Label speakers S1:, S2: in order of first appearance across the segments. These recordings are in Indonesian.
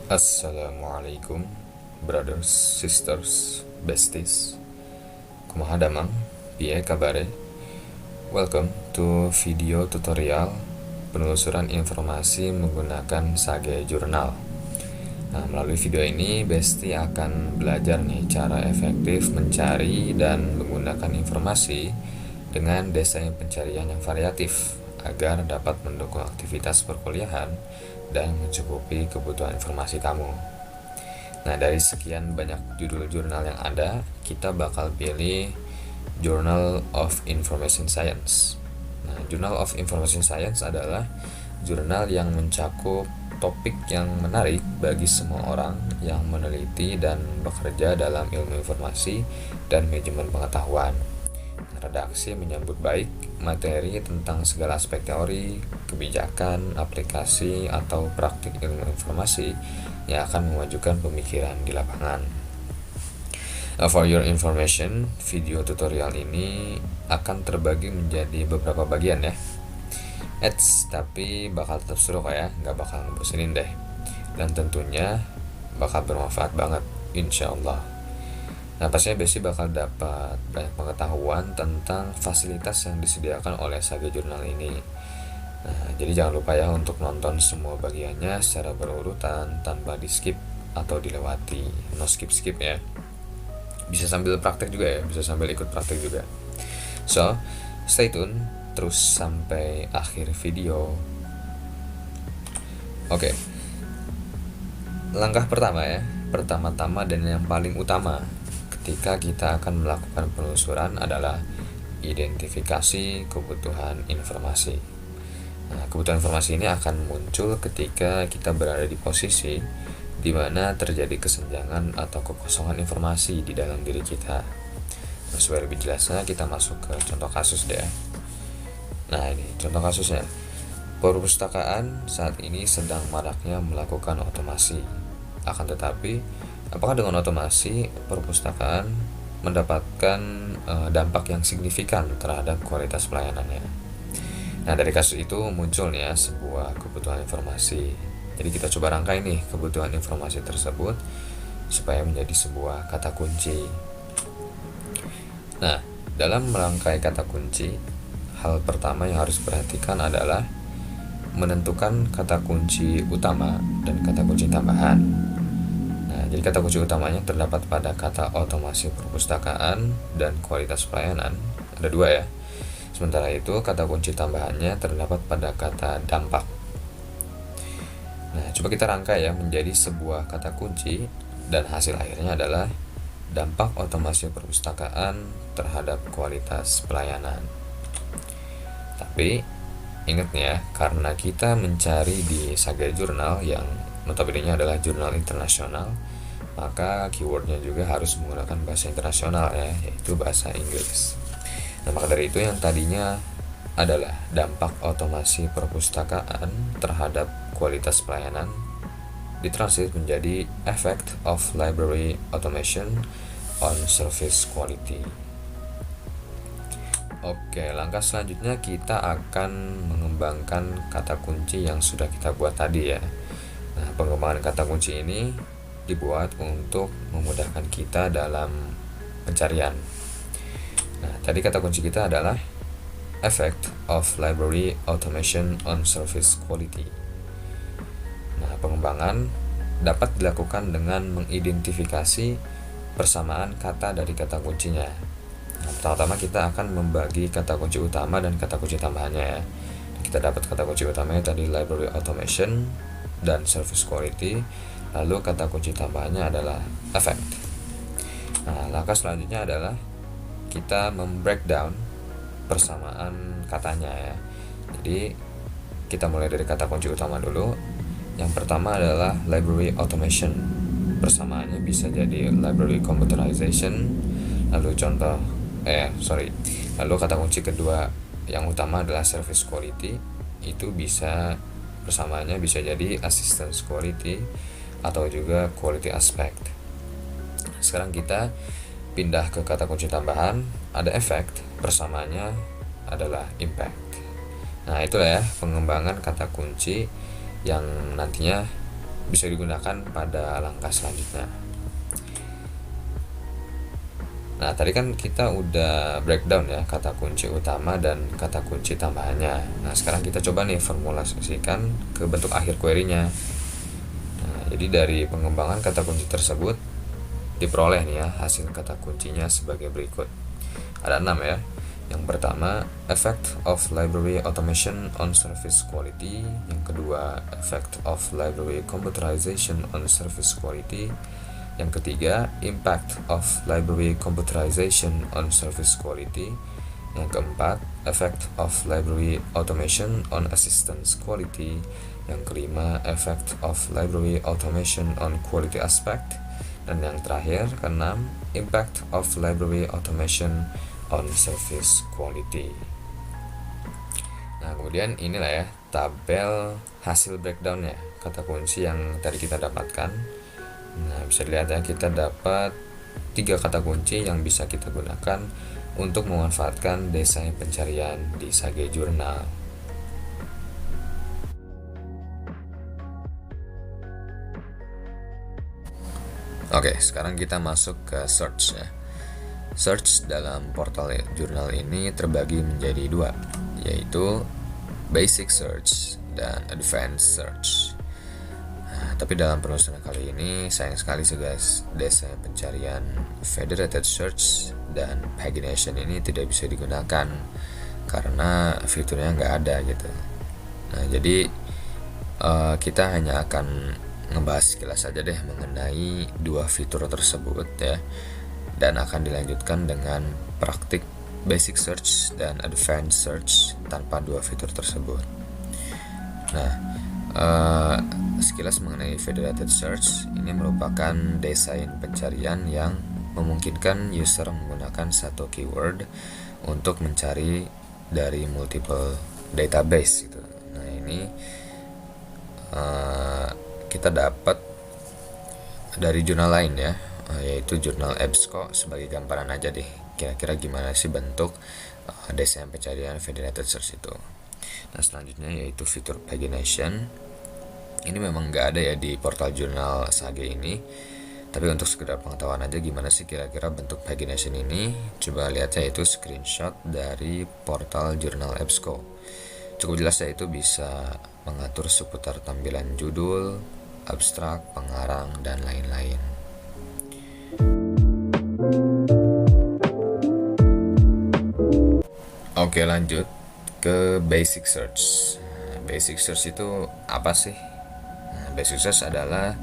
S1: Assalamualaikum, brothers, sisters, besties. Kumaha damang, piye kabare? Welcome to video tutorial penelusuran informasi menggunakan Sage Jurnal. Nah, melalui video ini Besti akan belajar nih cara efektif mencari dan menggunakan informasi dengan desain pencarian yang variatif agar dapat mendukung aktivitas perkuliahan dan mencukupi kebutuhan informasi kamu. Nah, dari sekian banyak judul jurnal yang ada, kita bakal pilih Journal of Information Science. Nah, Journal of Information Science adalah jurnal yang mencakup topik yang menarik bagi semua orang yang meneliti dan bekerja dalam ilmu informasi dan manajemen pengetahuan. Redaksi menyambut baik materi tentang segala aspek teori, kebijakan, aplikasi, atau praktik ilmu informasi yang akan memajukan pemikiran di lapangan. For your information, video tutorial ini akan terbagi menjadi beberapa bagian ya. Tapi bakal tetap seru kok ya, nggak bakal ngebosenin deh. Dan tentunya bakal bermanfaat banget, insya Allah. Nah, pastinya Besti bakal dapat banyak pengetahuan tentang fasilitas yang disediakan oleh Sage Jurnal ini. Nah, jadi jangan lupa ya untuk nonton semua bagiannya secara berurutan tanpa di-skip atau dilewati. No skip-skip ya. Bisa sambil praktek juga ya, bisa sambil ikut praktek juga. So, stay tune terus sampai akhir video. Oke. Langkah pertama ya, pertama-tama dan yang paling utama ketika kita akan melakukan penelusuran adalah identifikasi kebutuhan informasi. Nah, kebutuhan informasi ini akan muncul ketika kita berada di posisi di mana terjadi kesenjangan atau kekosongan informasi di dalam diri kita. Nah, supaya lebih jelasnya kita masuk ke contoh kasus deh. Nah, ini contoh kasusnya. Perpustakaan saat ini sedang maraknya melakukan otomasi. Akan tetapi, apakah dengan otomasi perpustakaan mendapatkan dampak yang signifikan terhadap kualitas pelayanannya? Nah, dari kasus itu munculnya sebuah kebutuhan informasi. Jadi kita coba rangkai nih kebutuhan informasi tersebut supaya menjadi sebuah kata kunci. Nah, dalam merangkai kata kunci, hal pertama yang harus diperhatikan adalah menentukan kata kunci utama dan kata kunci tambahan. Jadi kata kunci utamanya terdapat pada kata otomasi perpustakaan dan kualitas pelayanan. Ada dua ya. Sementara itu kata kunci tambahannya terdapat pada kata dampak. Nah, coba kita rangkai ya menjadi sebuah kata kunci dan hasil akhirnya adalah dampak otomasi perpustakaan terhadap kualitas pelayanan. Tapi ingat ya, karena kita mencari di Sage Jurnal yang notabene adalah jurnal internasional, maka keywordnya juga harus menggunakan bahasa internasional ya, yaitu bahasa Inggris. Nah, maka dari itu yang tadinya adalah dampak otomasi perpustakaan terhadap kualitas pelayanan ditranslate menjadi effect of library automation on service quality. Oke, langkah selanjutnya kita akan mengembangkan kata kunci yang sudah kita buat tadi ya. Nah, pengembangan kata kunci ini dibuat untuk memudahkan kita dalam pencarian. Nah, tadi kata kunci kita adalah effect of library automation on service quality. Nah, pengembangan dapat dilakukan dengan mengidentifikasi persamaan kata dari kata kuncinya. Nah, pertama-tama kita akan membagi kata kunci utama dan kata kunci tambahannya ya. Kita dapat kata kunci utamanya tadi library automation dan service quality. Lalu kata kunci tambahannya adalah effect. Nah, langkah selanjutnya adalah kita membreakdown persamaan katanya ya. Jadi kita mulai dari kata kunci utama dulu. Yang pertama adalah library automation. Persamaannya bisa jadi library computerization. Lalu Lalu kata kunci kedua yang utama adalah service quality. Itu bisa persamaannya bisa jadi assistance quality atau juga quality aspect. Sekarang kita pindah ke kata kunci tambahan, ada effect, persamaannya adalah impact. Nah, itulah ya pengembangan kata kunci yang nantinya bisa digunakan pada langkah selanjutnya. Nah, tadi kan kita udah breakdown ya kata kunci utama dan kata kunci tambahannya. Nah, sekarang kita coba nih formulasikan ke bentuk akhir query-nya. Nah, jadi dari pengembangan kata kunci tersebut diperoleh nih ya hasil kata kuncinya sebagai berikut. Ada 6 ya. Yang pertama, effect of library automation on service quality. Yang kedua, effect of library computerization on service quality. Yang ketiga, impact of library computerization on service quality. Yang keempat, effect of library automation on assistance quality. Yang kelima, effect of library automation on quality aspect. Dan yang terakhir, keenam, impact of library automation on service quality. Nah, kemudian inilah ya tabel hasil breakdownnya kata kunci yang tadi kita dapatkan. Nah, bisa dilihat ya, kita dapat 3 kata kunci yang bisa kita gunakan untuk memanfaatkan desain pencarian di Sage Journal. Oke, sekarang kita masuk ke search ya. Search dalam portal jurnal ini terbagi menjadi 2, yaitu basic search dan advanced search. Nah, tapi dalam penelusuran kali ini sayang sekali sih guys, desain pencarian federated search dan pagination ini tidak bisa digunakan karena fiturnya nggak ada gitu. Nah, jadi kita hanya akan ngebahas sekilas saja deh mengenai 2 fitur tersebut ya, dan akan dilanjutkan dengan praktik basic search dan advanced search tanpa 2 fitur tersebut. Nah, sekilas mengenai federated search, ini merupakan desain pencarian yang memungkinkan user menggunakan satu keyword untuk mencari dari multiple database gitu. Nah, ini kita dapat dari jurnal lain ya, yaitu jurnal EBSCO. Sebagai gambaran aja deh kira-kira gimana sih bentuk desain pencarian federated search itu. Nah, selanjutnya yaitu fitur pagination. Ini memang nggak ada ya di portal jurnal Sage ini, tapi untuk sekedar pengetahuan aja gimana sih kira-kira bentuk pagination ini, coba lihat ya, itu screenshot dari portal jurnal EBSCO. Cukup jelas ya, itu bisa mengatur seputar tampilan judul, abstrak, pengarang, dan lain-lain. Oke, lanjut ke basic search. Basic search itu apa sih? Basic search adalah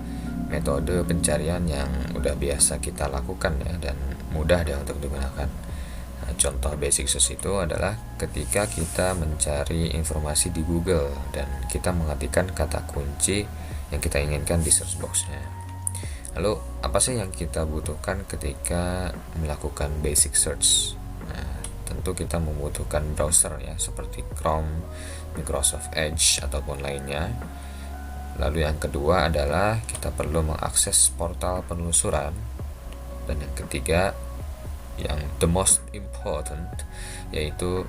S1: metode pencarian yang udah biasa kita lakukan ya, dan mudah deh untuk digunakan. Nah, contoh basic search itu adalah ketika kita mencari informasi di Google dan kita mengetikkan kata kunci yang kita inginkan di search box-nya. Lalu apa sih yang kita butuhkan ketika melakukan basic search? Nah, tentu kita membutuhkan browser ya, seperti Chrome, Microsoft Edge, ataupun lainnya. Lalu yang kedua adalah kita perlu mengakses portal penelusuran. Dan yang ketiga, yang the most important, yaitu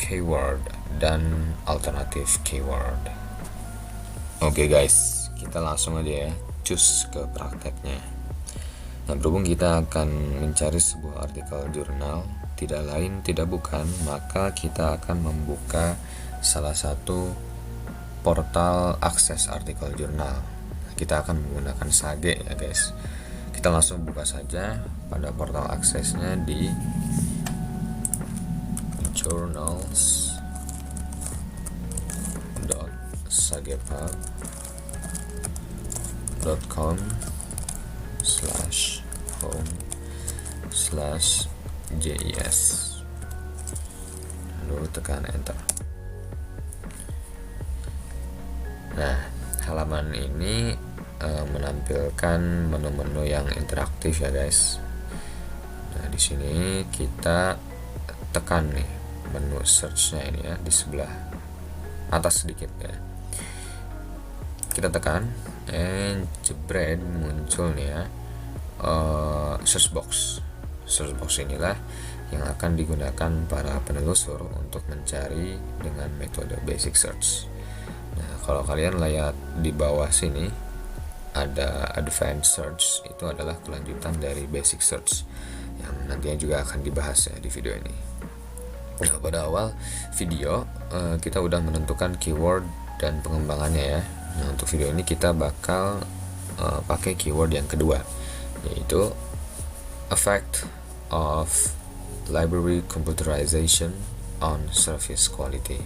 S1: keyword dan alternative keyword. Oke guys, kita langsung aja ya cus ke prakteknya. Nah, berhubung kita akan mencari sebuah artikel jurnal, tidak lain tidak bukan, maka kita akan membuka salah satu portal akses artikel jurnal. Kita akan menggunakan Sage ya guys. Kita langsung buka saja pada portal aksesnya di journals.sagepub.com/home/JES. Lalu tekan enter. Nah, halaman ini menampilkan menu-menu yang interaktif ya guys. Nah, di sini kita tekan nih menu search-nya ini ya, di sebelah atas sedikit ya. Kita tekan, jebret muncul nih ya search box. Search box inilah yang akan digunakan para penelusur untuk mencari dengan metode basic search. Nah, kalau kalian lihat di bawah sini, ada advanced search, itu adalah kelanjutan dari basic search yang nantinya juga akan dibahas ya di video ini. Nah, pada awal video kita udah menentukan keyword dan pengembangannya ya. Nah, untuk video ini kita bakal pakai keyword yang kedua, yaitu effect of library computerization on service quality.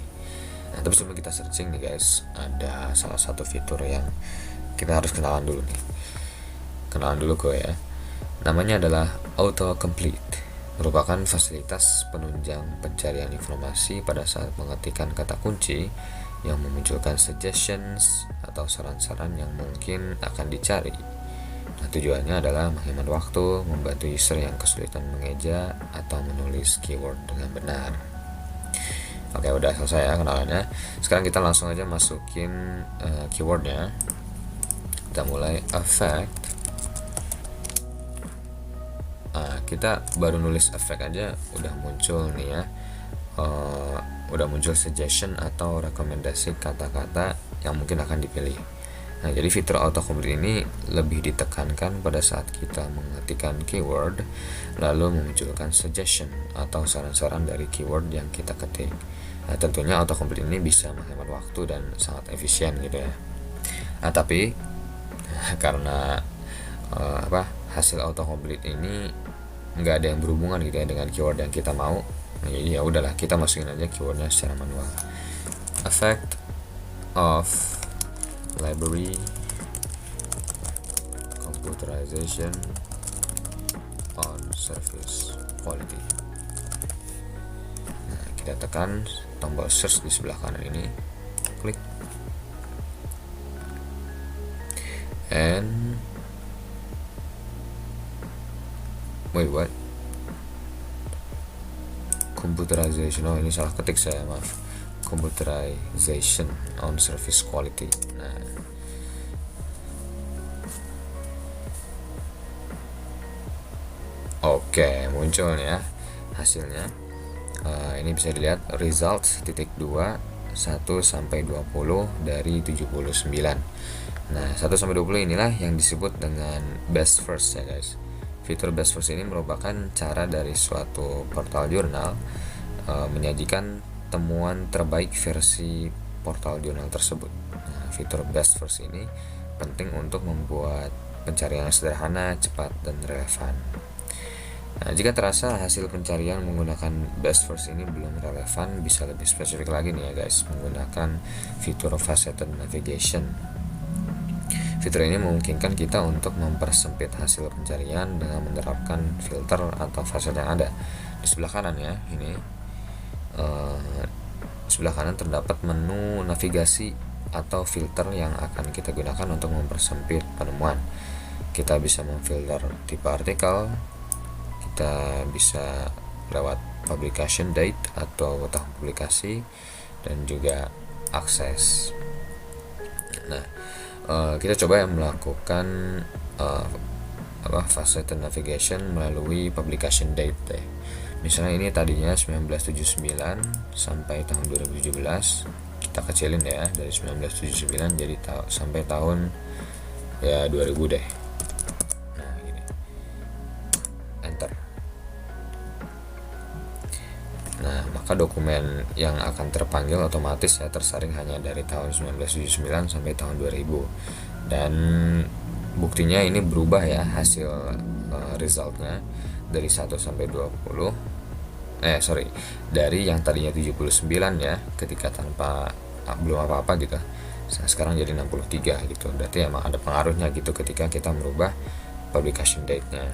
S1: Nah, tapi sebelum kita searching nih guys, ada salah satu fitur yang kita harus kenalan dulu nih. Kenalan dulu gue ya. Namanya adalah autocomplete. Merupakan fasilitas penunjang pencarian informasi pada saat mengetikkan kata kunci yang memunculkan suggestions atau saran-saran yang mungkin akan dicari. Nah, tujuannya adalah menghemat waktu, membantu user yang kesulitan mengeja atau menulis keyword dengan benar. Oke, udah selesai ya kenalannya. Sekarang kita langsung aja masukin keywordnya. Kita mulai effect. Kita baru nulis effect aja udah muncul nih ya, udah muncul suggestion atau rekomendasi kata-kata yang mungkin akan dipilih. Nah, jadi fitur autocomplete ini lebih ditekankan pada saat kita mengetikkan keyword lalu memunculkan suggestion atau saran-saran dari keyword yang kita ketik. Nah, tentunya autocomplete ini bisa menghemat waktu dan sangat efisien gitu ya. Nah, tapi karena hasil autocomplete ini nggak ada yang berhubungan gitu ya dengan keyword yang kita mau, nah, jadi ya udahlah kita masukin aja keywordnya secara manual. Effect of library computerization on service quality. Nah, kita tekan tombol search di sebelah kanan ini, klik, and wait, what? Computerization, oh ini salah ketik saya, maaf. Computerization on service quality. Nah, oke, muncul nih ya hasilnya. Ini bisa dilihat result titik 2 1 sampai 20 dari 79. Nah, 1 sampai 20 inilah yang disebut dengan best first ya guys. Fitur best first ini merupakan cara dari suatu portal jurnal menyajikan temuan terbaik versi portal jurnal tersebut. Nah, fitur best first ini penting untuk membuat pencarian yang sederhana, cepat, dan relevan. Nah, jika terasa hasil pencarian menggunakan best first ini belum relevan, bisa lebih spesifik lagi nih ya guys, menggunakan fitur faceted navigation. Fitur ini memungkinkan kita untuk mempersempit hasil pencarian dengan menerapkan filter atau facet yang ada. Di sebelah kanan ya, ini sebelah kanan terdapat menu navigasi atau filter yang akan kita gunakan untuk mempersempit penemuan. Kita bisa memfilter tipe artikel, kita bisa lewat publication date atau tahun publikasi, dan juga akses. Nah, kita coba melakukan faceted navigation melalui publication date deh. Misalnya ini tadinya 1979 sampai tahun 2017, kita kecilin ya dari 1979 jadi sampai tahun ya 2000 deh. Nah, gini, enter. Nah, maka dokumen yang akan terpanggil otomatis ya tersaring hanya dari tahun 1979 sampai tahun 2000. Dan buktinya ini berubah ya hasil resultnya dari 1 sampai 20. Dari yang tadinya 79 ya ketika tanpa belum apa-apa gitu. Nah, sekarang jadi 63 gitu. Berarti emang ada pengaruhnya gitu ketika kita merubah publication date-nya.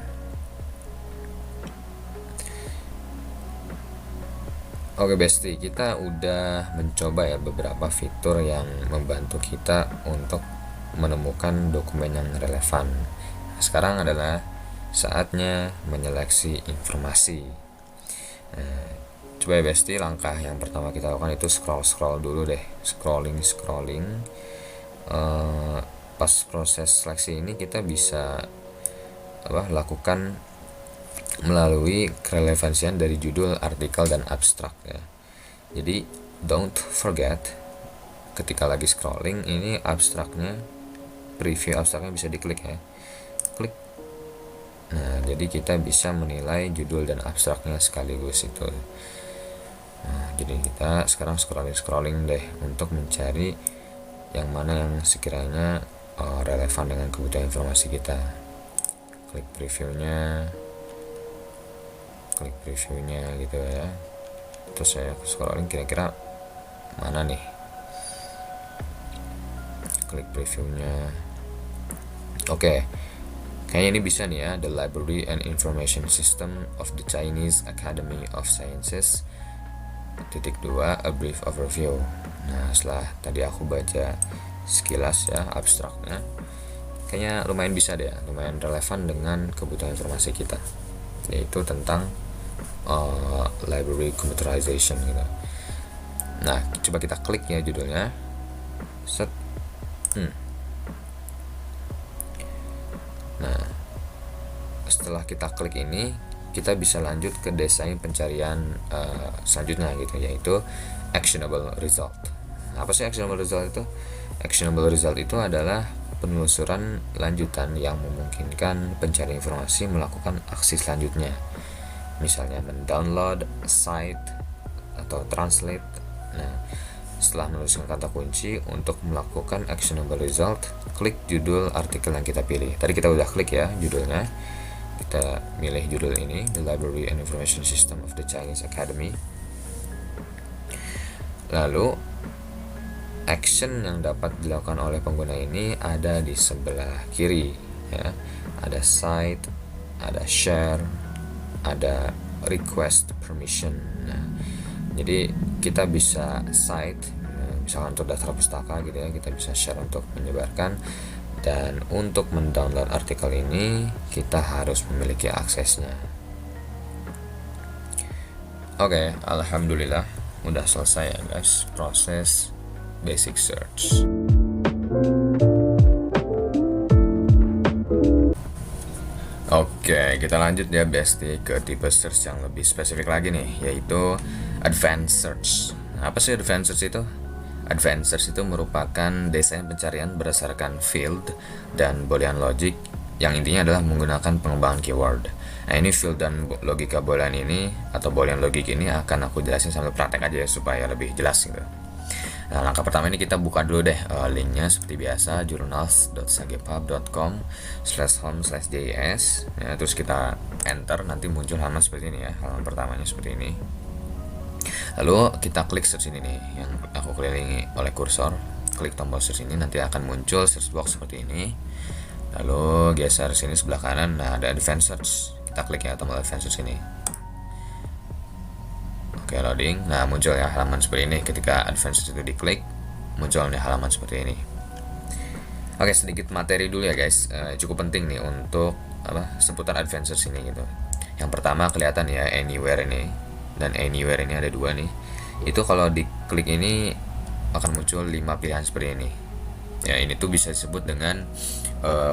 S1: Oke bestie, kita udah mencoba ya beberapa fitur yang membantu kita untuk menemukan dokumen yang relevan. Sekarang adalah saatnya menyeleksi informasi. Coba ya bestie, langkah yang pertama kita lakukan itu scroll dulu deh, scrolling. Pas proses seleksi ini kita bisa lakukan melalui kerelevansian dari judul, artikel, dan abstrak ya. Jadi don't forget ketika lagi scrolling ini abstraknya preview abstraknya bisa diklik ya, klik. Nah, jadi kita bisa menilai judul dan abstraknya sekaligus itu. Nah, jadi kita sekarang scrolling deh untuk mencari yang mana yang sekiranya relevan dengan kebutuhan informasi kita. Klik previewnya gitu ya. Terus saya scrolling kira-kira mana nih, klik previewnya. Oke, kayaknya ini bisa nih ya, The Library and Information System of the Chinese Academy of Sciences (2) A Brief Overview. Nah, setelah tadi aku baca sekilas ya abstraknya, kayaknya lumayan bisa deh, lumayan relevan dengan kebutuhan informasi kita, yaitu tentang library computerization gitu. Nah, coba kita klik ya judulnya. Set. Nah, setelah kita klik ini, kita bisa lanjut ke desain pencarian selanjutnya gitu, yaitu actionable result. Apa sih actionable result itu? Actionable result itu adalah penelusuran lanjutan yang memungkinkan pencari informasi melakukan aksi selanjutnya, misalnya mendownload site atau translate. Nah, setelah menuliskan kata kunci untuk melakukan actionable result, klik judul artikel yang kita pilih. Tadi kita udah klik ya judulnya, kita milih judul ini, The Library and Information System of the Chinese Academy. Lalu action yang dapat dilakukan oleh pengguna ini ada di sebelah kiri ya. Ada cite, ada share, ada request permission. Nah, jadi kita bisa cite, misalkan untuk daftar pustaka gitu ya, kita bisa share untuk menyebarkan, dan untuk mendownload artikel ini kita harus memiliki aksesnya. Oke, alhamdulillah udah selesai ya guys proses basic search. Oke, kita lanjut ya Besti ke tipe search yang lebih spesifik lagi nih, yaitu advanced search. Nah, apa sih advanced search itu? Advanced search itu merupakan desain pencarian berdasarkan field dan boolean logic yang intinya adalah menggunakan pengembangan keyword. Nah, ini field dan logika boolean ini atau boolean logic ini akan aku jelasin sambil praktek aja ya supaya lebih jelas gitu. Nah, langkah pertama ini kita buka dulu deh linknya seperti biasa, journals.sagepub.com/home/js ya, terus kita enter, nanti muncul halaman seperti ini ya, halaman pertamanya seperti ini. Lalu kita klik search ini nih yang aku kelilingi oleh kursor, klik tombol search ini, nanti akan muncul search box seperti ini. Lalu geser sini sebelah kanan, nah ada advanced search, kita klik ya tombol advanced search ini. Oke, loading. Nah, muncul ya halaman seperti ini. Ketika advanced itu diklik, muncul nih halaman seperti ini. Oke, sedikit materi dulu ya guys. Cukup penting nih untuk seputar advanced search ini gitu. Yang pertama kelihatan ya anywhere ini, dan anywhere ini ada dua nih. Itu kalau diklik ini akan muncul 5 pilihan seperti ini. Ya, ini tuh bisa disebut dengan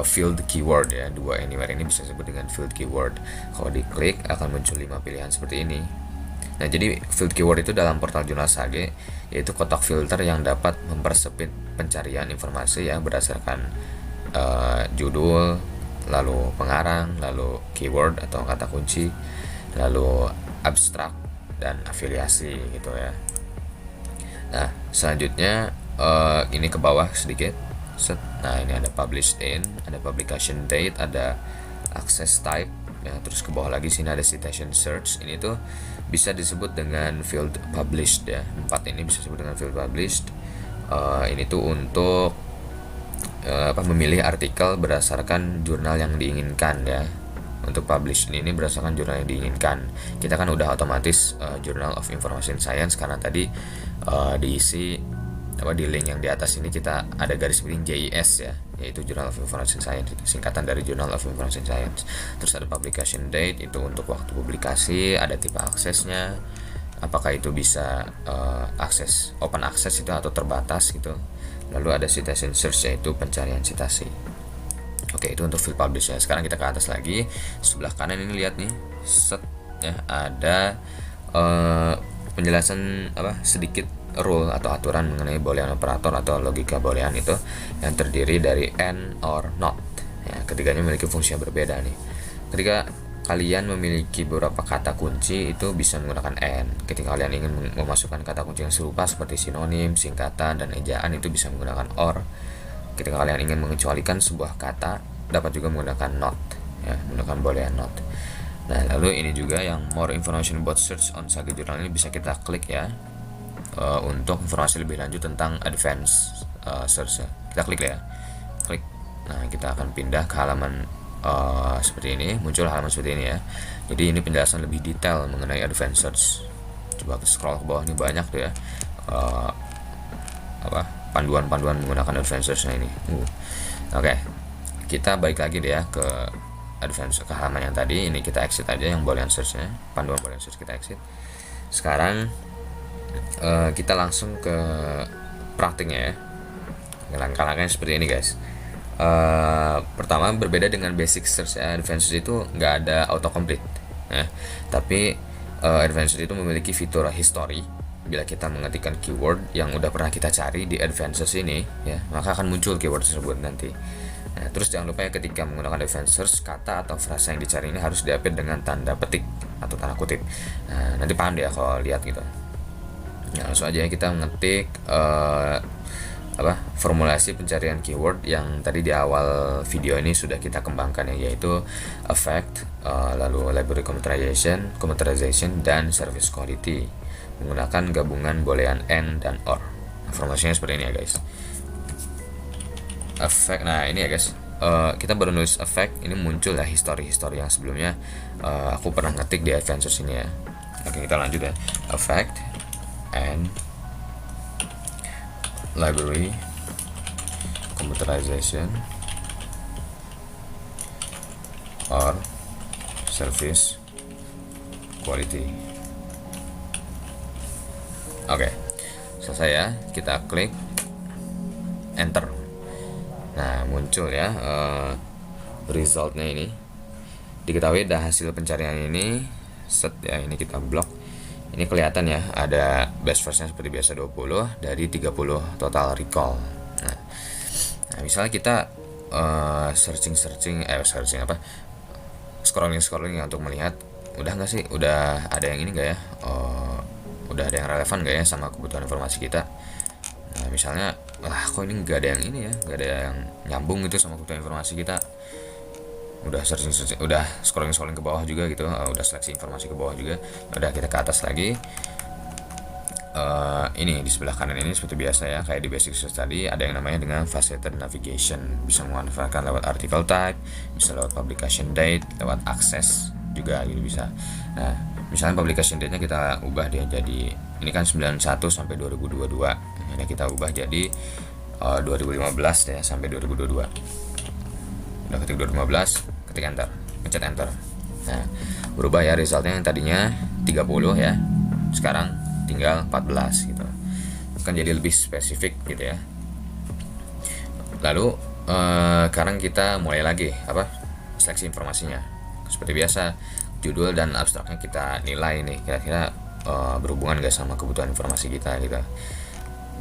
S1: field keyword ya. Dua anywhere ini bisa disebut dengan field keyword. Kalau diklik akan muncul 5 pilihan seperti ini. Nah, jadi field keyword itu dalam portal jurnal Sage yaitu kotak filter yang dapat mempersempit pencarian informasi ya berdasarkan judul, lalu pengarang, lalu keyword atau kata kunci, lalu abstrak dan afiliasi gitu ya. Nah, selanjutnya ini ke bawah sedikit. Nah, ini ada published in, ada publication date, ada access type ya, terus ke bawah lagi sini ada citation search. Ini tuh bisa disebut dengan field published ya. 4 ini bisa disebut dengan field published. Ini tuh untuk memilih artikel berdasarkan jurnal yang diinginkan ya. Untuk publish ini berdasarkan jurnal yang diinginkan. Kita kan udah otomatis Journal of Information Science karena tadi diisi di link yang di atas ini kita ada garis miring JIS ya, yaitu Journal of Information Science, itu singkatan dari Journal of Information Science. Terus ada publication date, itu untuk waktu publikasi, ada tipe aksesnya, apakah itu bisa akses open access itu atau terbatas gitu. Lalu ada citation search, yaitu pencarian citasi. Oke, itu untuk field publish ya. Sekarang kita ke atas lagi, sebelah kanan ini lihat nih, set ya, ada penjelasan sedikit rule atau aturan mengenai boolean operator atau logika boolean itu yang terdiri dari and, or, not. Ya, ketiganya memiliki fungsi yang berbeda nih. Ketika kalian memiliki beberapa kata kunci itu bisa menggunakan and. Ketika kalian ingin memasukkan kata kunci yang serupa seperti sinonim, singkatan, dan ejaan itu bisa menggunakan or. Ketika kalian ingin mengecualikan sebuah kata dapat juga menggunakan not, ya, menggunakan boolean not. Nah, lalu ini juga yang more information about search on Saga Jurnal ini bisa kita klik ya, untuk informasi lebih lanjut tentang advanced search ya. Kita klik ya, klik. Nah, kita akan pindah ke halaman seperti ini, muncul halaman seperti ini ya. Jadi ini penjelasan lebih detail mengenai advanced search. Coba kita scroll ke bawah, ini banyak tuh ya, panduan-panduan menggunakan advanced search ini. Oke, kita balik lagi deh ya ke advanced, ke halaman yang tadi. Ini kita exit aja yang boolean search-nya, panduan boolean search kita exit. Sekarang kita langsung ke praktiknya ya. Langkah-langkahnya seperti ini guys. Pertama, berbeda dengan basic search ya, advanced search itu nggak ada autocomplete ya. Tapi advanced search itu memiliki fitur history. Bila kita mengetikkan keyword yang udah pernah kita cari di advanced search ini ya, maka akan muncul keyword tersebut nanti. Nah, terus jangan lupa ya, ketika menggunakan advanced search, kata atau frasa yang dicari ini harus diupdate dengan tanda petik atau tanda kutip. Nah, nanti paham deh kalau lihat gitu. Nah, langsung aja kita mengetik formulasi pencarian keyword yang tadi di awal video ini sudah kita kembangkan ya, yaitu affect, lalu library computerization, dan service quality menggunakan gabungan boolean and dan or. Nah, formulasinya seperti ini ya guys. Affect, nah ini ya guys, kita baru nulis affect, ini muncul ya history yang sebelumnya aku pernah ngetik di advanced search ini ya. Oke, kita lanjut ya. Affect and library computerization or service quality. Oke, selesai ya, kita klik enter. Nah, muncul ya resultnya ini. Diketahui dah hasil pencarian ini set ya, ini kita blok. Ini kelihatan ya, ada best firstnya seperti biasa 20 dari 30 total recall. Nah, misalnya kita scrolling ya, untuk melihat udah nggak sih, udah ada yang ini nggak ya, udah ada yang relevan nggak ya sama kebutuhan informasi kita. Nah, misalnya kok ini nggak ada yang ini ya, nggak ada yang nyambung gitu sama kebutuhan informasi kita. Udah searching, udah scrolling ke bawah juga gitu, udah seleksi informasi ke bawah juga. Udah, kita ke atas lagi. Ini di sebelah kanan ini seperti biasa ya, kayak di basic search tadi, ada yang namanya dengan faceted navigation. Bisa memanfaatkan lewat article type, bisa lewat publication date, lewat akses juga gitu bisa. Nah, misalnya publication date-nya kita ubah dia jadi, ini kan 91 sampai 2022. Ini kita ubah jadi 2015 ya sampai 2022. Udah ketik 2015, ketik enter, pencet enter. Nah, berubah ya resultnya, yang tadinya 30 ya, sekarang tinggal 14 gitu. Kan jadi lebih spesifik gitu ya. Lalu sekarang kita mulai lagi seleksi informasinya. Seperti biasa, judul dan abstraknya kita nilai nih, kira-kira berhubungan gak sama kebutuhan informasi kita gitu.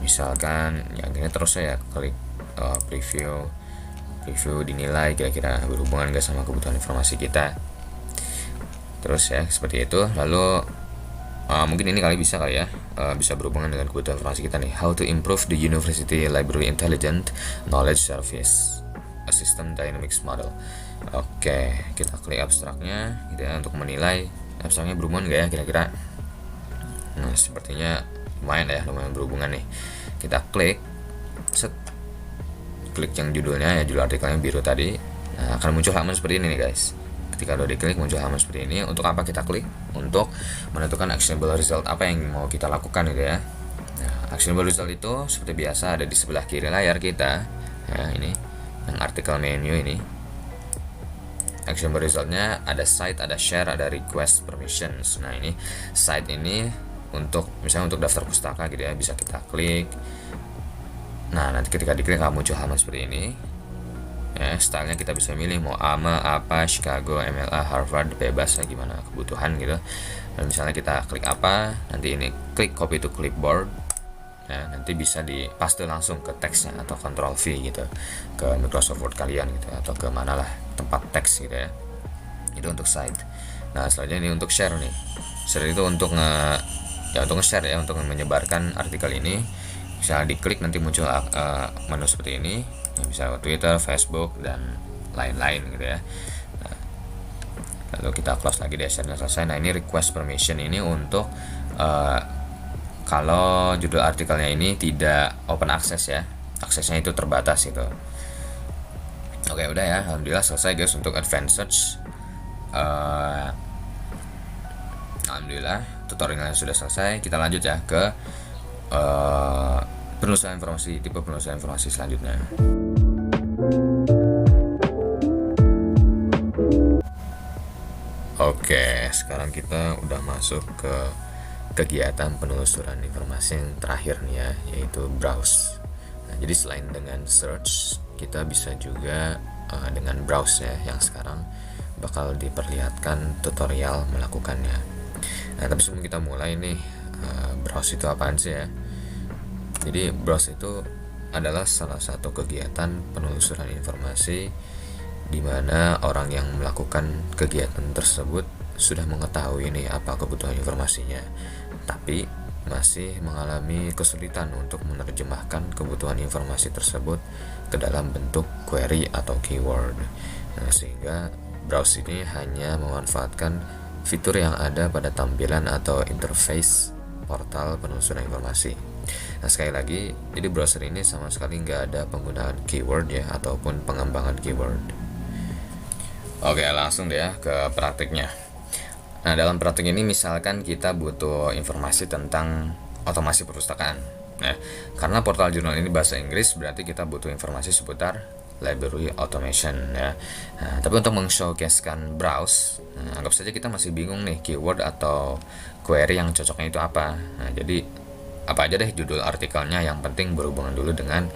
S1: Misalkan yang ini terus saya klik preview dinilai kira-kira berhubungan gak sama kebutuhan informasi kita. Terus ya seperti itu. Lalu mungkin ini bisa bisa berhubungan dengan kebutuhan informasi kita nih. How to improve the University Library Intelligent Knowledge Service, a System Dynamics Model. Oke, kita klik abstraknya gitu ya, untuk menilai abstraknya berhubungan gak ya kira-kira. Nah, sepertinya lumayan berhubungan nih. Kita klik klik yang judulnya ya, judul artikelnya biru tadi. Nah, akan muncul halaman seperti ini nih guys. Ketika udah diklik muncul halaman seperti ini. Untuk apa kita klik? Untuk menentukan actionable result, apa yang mau kita lakukan gitu ya. Nah, actionable result itu seperti biasa ada di sebelah kiri layar kita ya, ini yang artikel menu ini. Actionable resultnya ada site, ada share, ada request permissions. Nah, ini site ini untuk misalnya untuk daftar pustaka gitu ya, bisa kita klik. Nah, nanti ketika diklik akan muncul halaman seperti ini ya. Stylenya kita bisa milih mau AMA, apa, Chicago, MLA, Harvard, bebas ya, gimana kebutuhan gitu. Dan misalnya kita klik apa, nanti ini klik copy to clipboard. Nah, nanti bisa dipaste langsung ke teksnya atau Ctrl V gitu ke Microsoft Word kalian gitu atau ke manalah tempat teks gitu ya. Itu untuk site. Nah, selanjutnya ini untuk share nih. Share itu untuk untuk nge-share ya, untuk menyebarkan artikel ini. Bisa diklik nanti muncul menu seperti ini. Ya, bisa Twitter, Facebook dan lain-lain gitu ya. Nah, lalu kita close lagi deh, share-nya selesai. Nah, ini request permission ini untuk kalau judul artikelnya ini tidak open access ya, aksesnya itu terbatas gitu. Oke, udah ya, alhamdulillah selesai guys untuk advanced search. Alhamdulillah tutorialnya sudah selesai. Kita lanjut ya ke penelusuran informasi, tipe penelusuran informasi selanjutnya. Oke, sekarang kita udah masuk ke kegiatan penelusuran informasi yang terakhir nih ya, yaitu browse. Nah, jadi selain dengan search, kita bisa juga dengan browse ya, yang sekarang bakal diperlihatkan tutorial melakukannya. Nah, tapi sebelum kita mulai nih, browse itu apaan sih ya? Jadi browse itu adalah salah satu kegiatan penelusuran informasi di mana orang yang melakukan kegiatan tersebut sudah mengetahui nih apa kebutuhan informasinya, tapi masih mengalami kesulitan untuk menerjemahkan kebutuhan informasi tersebut ke dalam bentuk query atau keyword. Nah, sehingga browse ini hanya memanfaatkan fitur yang ada pada tampilan atau interface portal penelusuran informasi. Nah, sekali lagi, jadi browser ini sama sekali nggak ada penggunaan keyword ya, ataupun pengembangan keyword. Oke, langsung deh ya ke praktiknya. Nah, dalam praktik ini misalkan kita butuh informasi tentang otomasi perpustakaan. Nah, karena portal jurnal ini bahasa Inggris, berarti kita butuh informasi seputar library automation ya. Nah, tapi untuk men-showcasekan browse, anggap saja kita masih bingung nih keyword atau query yang cocoknya itu apa. Nah, jadi apa aja deh judul artikelnya, yang penting berhubungan dulu dengan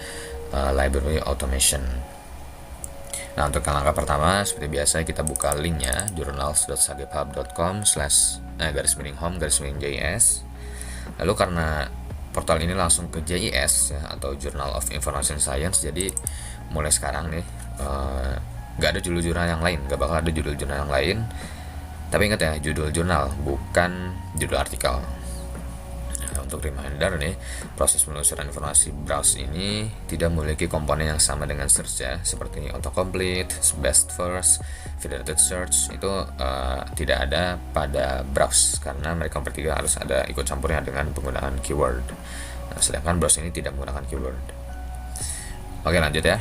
S1: library automation. Nah, untuk langkah pertama seperti biasa kita buka linknya journals.sagephub.com/home/JS. Lalu karena portal ini langsung ke JIS ya, atau Journal of Information Science, jadi mulai sekarang nih nggak ada judul jurnal yang lain, nggak bakal ada judul jurnal yang lain. Tapi ingat ya, judul jurnal bukan judul artikel. Untuk reminder nih, proses penelusuran informasi browse ini tidak memiliki komponen yang sama dengan search ya, seperti autocomplete, best first, federated search itu tidak ada pada browse karena mereka bertiga harus ada ikut campurnya dengan penggunaan keyword. Nah, sedangkan browse ini tidak menggunakan keyword. Oke, lanjut ya.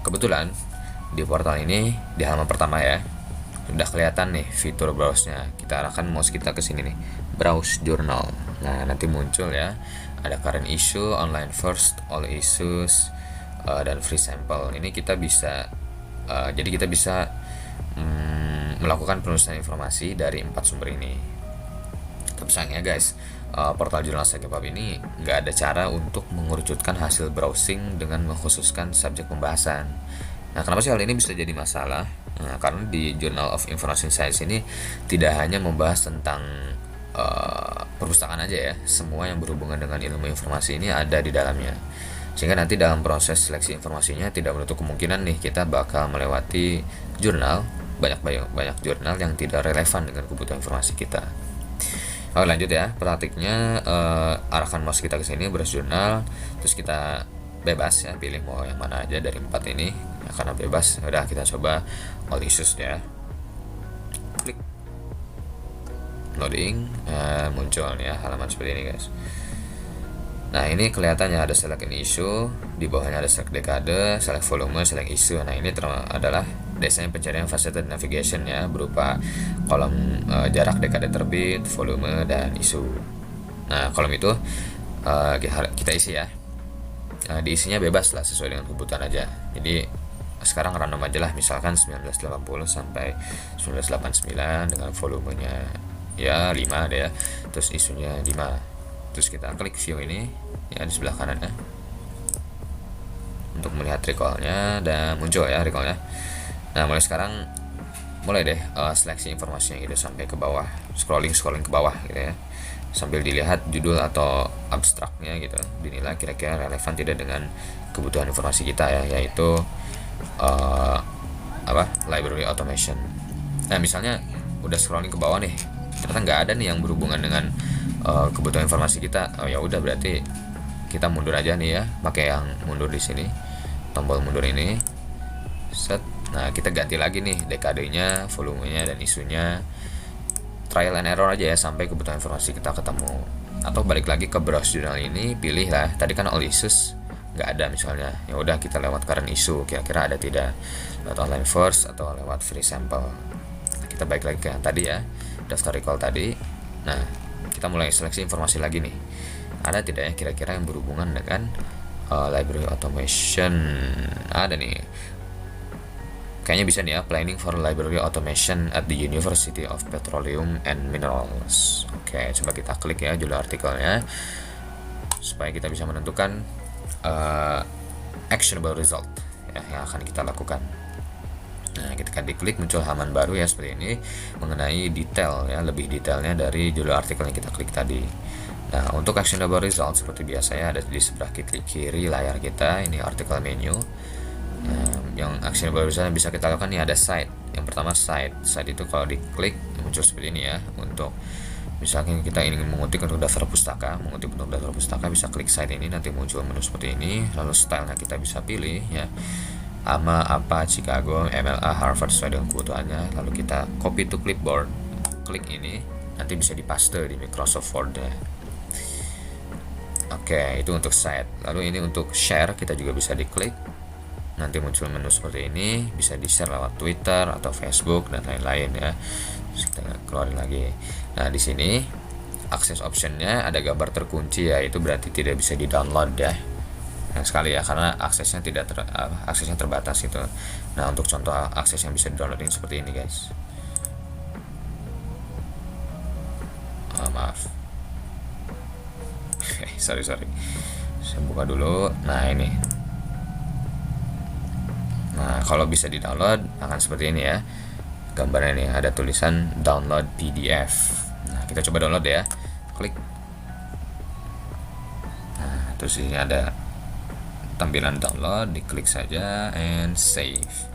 S1: Kebetulan di portal ini di halaman pertama ya udah kelihatan nih fitur browse-nya. Kita arahkan mouse kita ke sini nih, browse journal. Nah, nanti muncul ya, ada current issue, online first, all issues, dan free sample. Ini kita bisa jadi kita bisa melakukan penelusuran informasi dari 4 sumber ini. Tapi sayangnya guys, portal jurnal Sagephub ini nggak ada cara untuk mengerucutkan hasil browsing dengan mengkhususkan subjek pembahasan. Nah, kenapa sih hal ini bisa jadi masalah? Nah, karena di Journal of Information Science ini tidak hanya membahas tentang perpustakaan aja ya, semua yang berhubungan dengan ilmu informasi ini ada di dalamnya. Sehingga nanti dalam proses seleksi informasinya tidak menutup kemungkinan nih kita bakal melewati jurnal, banyak jurnal yang tidak relevan dengan kebutuhan informasi kita. Oke, lanjut ya, praktiknya arahkan mouse kita ke sini, browse jurnal, terus kita bebas ya, pilih mau yang mana aja dari 4 ini ya, karena bebas. Udah, kita coba all issues ya, klik loading, muncul ya halaman seperti ini guys. Nah, ini kelihatannya ada select an issue, di bawahnya ada select dekade, select volume, select issue. Nah, ini adalah desain pencarian faceted navigation ya, berupa kolom jarak dekade terbit, volume, dan isu. Nah, kolom itu kita isi ya. Diisinya bebas lah, sesuai dengan kebutuhan aja. Jadi sekarang random aja lah, misalkan 1980 sampai 1989 dengan volumenya ya 5 deh ya, terus isunya 5. Terus kita klik view ini ya di sebelah kanan ya, untuk melihat recall-nya, dan muncul ya recall-nya. Nah, mulai sekarang mulai deh seleksi informasinya gitu sampai ke bawah, scrolling ke bawah gitu ya, sambil dilihat judul atau abstraknya gitu, dinilai kira-kira relevan tidak dengan kebutuhan informasi kita ya, yaitu library automation. Nah misalnya udah scrolling ke bawah nih, ternyata nggak ada nih yang berhubungan dengan kebutuhan informasi kita. Oh ya udah, berarti kita mundur aja nih ya, pakai yang mundur di sini, tombol mundur ini, set. Nah kita ganti lagi nih dekadenya, volumenya, dan isunya. Trial and error aja ya sampai kebutuhan informasi kita ketemu. Atau balik lagi ke browse jurnal ini, pilih lah, tadi kan all issues nggak ada misalnya, ya udah kita lewat current issue, kira-kira ada tidak, lewat online first atau lewat free sample. Nah, kita balik lagi ke yang tadi ya, daftar recall tadi. Nah kita mulai seleksi informasi lagi nih, ada tidak ya kira-kira yang berhubungan dengan library automation. Ada nih, kayaknya bisa nih ya, planning for library automation at the University of Petroleum and Minerals. Oke, coba kita klik ya judul artikelnya supaya kita bisa menentukan actionable result ya, yang akan kita lakukan. Nah ketika diklik muncul halaman baru ya seperti ini, mengenai detail ya, lebih detailnya dari judul artikel yang kita klik tadi. Nah untuk actionable result seperti biasanya ada di sebelah kiri layar kita, ini artikel menu. Yang actionable result yang bisa kita lakukan nih ada site. Yang pertama site itu kalau diklik muncul seperti ini ya. Untuk misalnya kita ingin mengutip untuk daftar pustaka, bisa klik site ini, nanti muncul menu seperti ini. Lalu stylenya kita bisa pilih ya, AMA, APA, Chicago, MLA, Harvard sesuai dengan kebutuhannya. Lalu kita copy to clipboard, klik ini, nanti bisa dipaste di Microsoft Word ya. Oke, itu untuk site. Lalu ini untuk share, kita juga bisa diklik, nanti muncul menu seperti ini, bisa di share lewat Twitter atau Facebook dan lain-lain ya. Terus kita keluarin lagi. Nah di sini akses optionnya ada gambar terkunci ya, itu berarti tidak bisa di download ya. Nah sekali ya, karena aksesnya aksesnya terbatas itu. Nah untuk contoh akses yang bisa di download ini seperti ini guys. Maaf. sorry. Saya buka dulu. Nah ini. Nah kalau bisa di download akan seperti ini ya. Gambarnya nih ada tulisan download PDF. Nah kita coba download ya, klik. Nah terus ini ada tampilan download, diklik saja and save.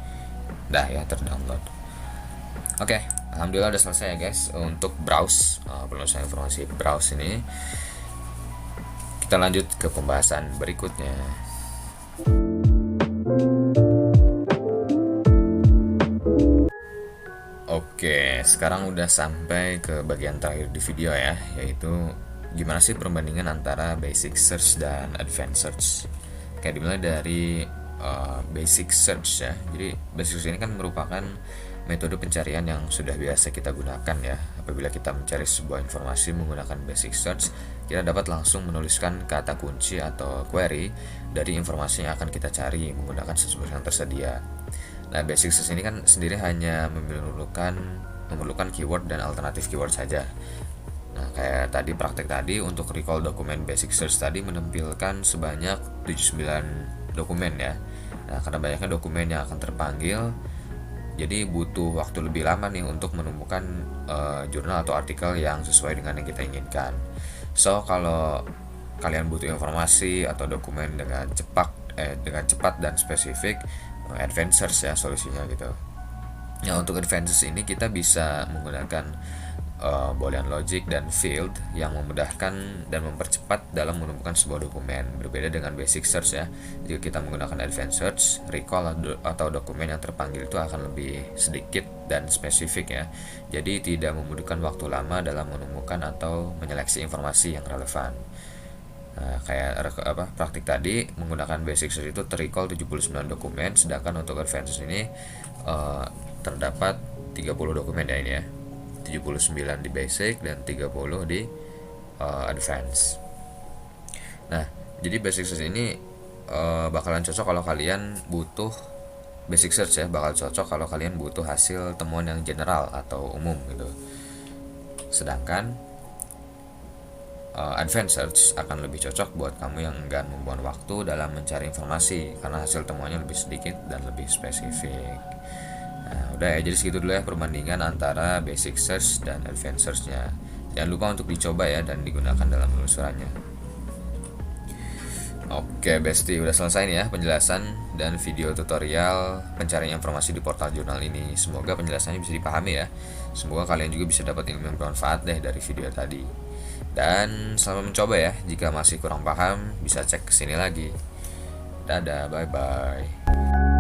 S1: Dah ya, terdownload. Oke, alhamdulillah udah selesai ya guys untuk browse, penulisan informasi browse ini. Kita lanjut ke pembahasan berikutnya. Oke, sekarang udah sampai ke bagian terakhir di video ya, yaitu gimana sih perbandingan antara basic search dan advanced search. Kayak dimulai dari basic search ya. Jadi basic search ini kan merupakan metode pencarian yang sudah biasa kita gunakan ya. Apabila kita mencari sebuah informasi menggunakan basic search, kita dapat langsung menuliskan kata kunci atau query dari informasi yang akan kita cari menggunakan sesuatu yang tersedia. Nah, basic search ini kan sendiri hanya memerlukan keyword dan alternatif keyword saja. Nah, kayak tadi praktek tadi untuk recall dokumen basic search tadi menampilkan sebanyak 79 dokumen ya. Nah, karena banyaknya dokumen yang akan terpanggil, jadi butuh waktu lebih lama nih untuk menemukan jurnal atau artikel yang sesuai dengan yang kita inginkan. So, kalau kalian butuh informasi atau dokumen dengan cepat dan spesifik, advanced search ya solusinya gitu. Nah untuk advanced search ini kita bisa menggunakan boolean logic dan field yang memudahkan dan mempercepat dalam menemukan sebuah dokumen. Berbeda dengan basic search ya, jika kita menggunakan advanced search, recall atau dokumen yang terpanggil itu akan lebih sedikit dan spesifik ya. Jadi tidak membutuhkan waktu lama dalam menemukan atau menyeleksi informasi yang relevan. Nah, kayak praktik tadi menggunakan basic search itu terrecall 79 dokumen, sedangkan untuk advanced ini terdapat 30 dokumen ya ini ya. 79 di basic dan 30 di advance. Nah, jadi basic search ini bakalan cocok kalau kalian butuh basic search ya, bakal cocok kalau kalian butuh hasil temuan yang general atau umum gitu. Sedangkan advanced search akan lebih cocok buat kamu yang enggan membuang waktu dalam mencari informasi karena hasil temuannya lebih sedikit dan lebih spesifik. Nah, udah ya, jadi segitu dulu ya perbandingan antara basic search dan advanced search-nya. Jangan lupa untuk dicoba ya dan digunakan dalam penelusurannya. Oke Besti, udah selesai nih ya penjelasan dan video tutorial pencarian informasi di portal jurnal ini. Semoga penjelasannya bisa dipahami ya. Semoga kalian juga bisa dapat ilmu yang bermanfaat deh dari video tadi. Dan selamat mencoba ya. Jika masih kurang paham, bisa cek kesini lagi. Dadah, bye-bye.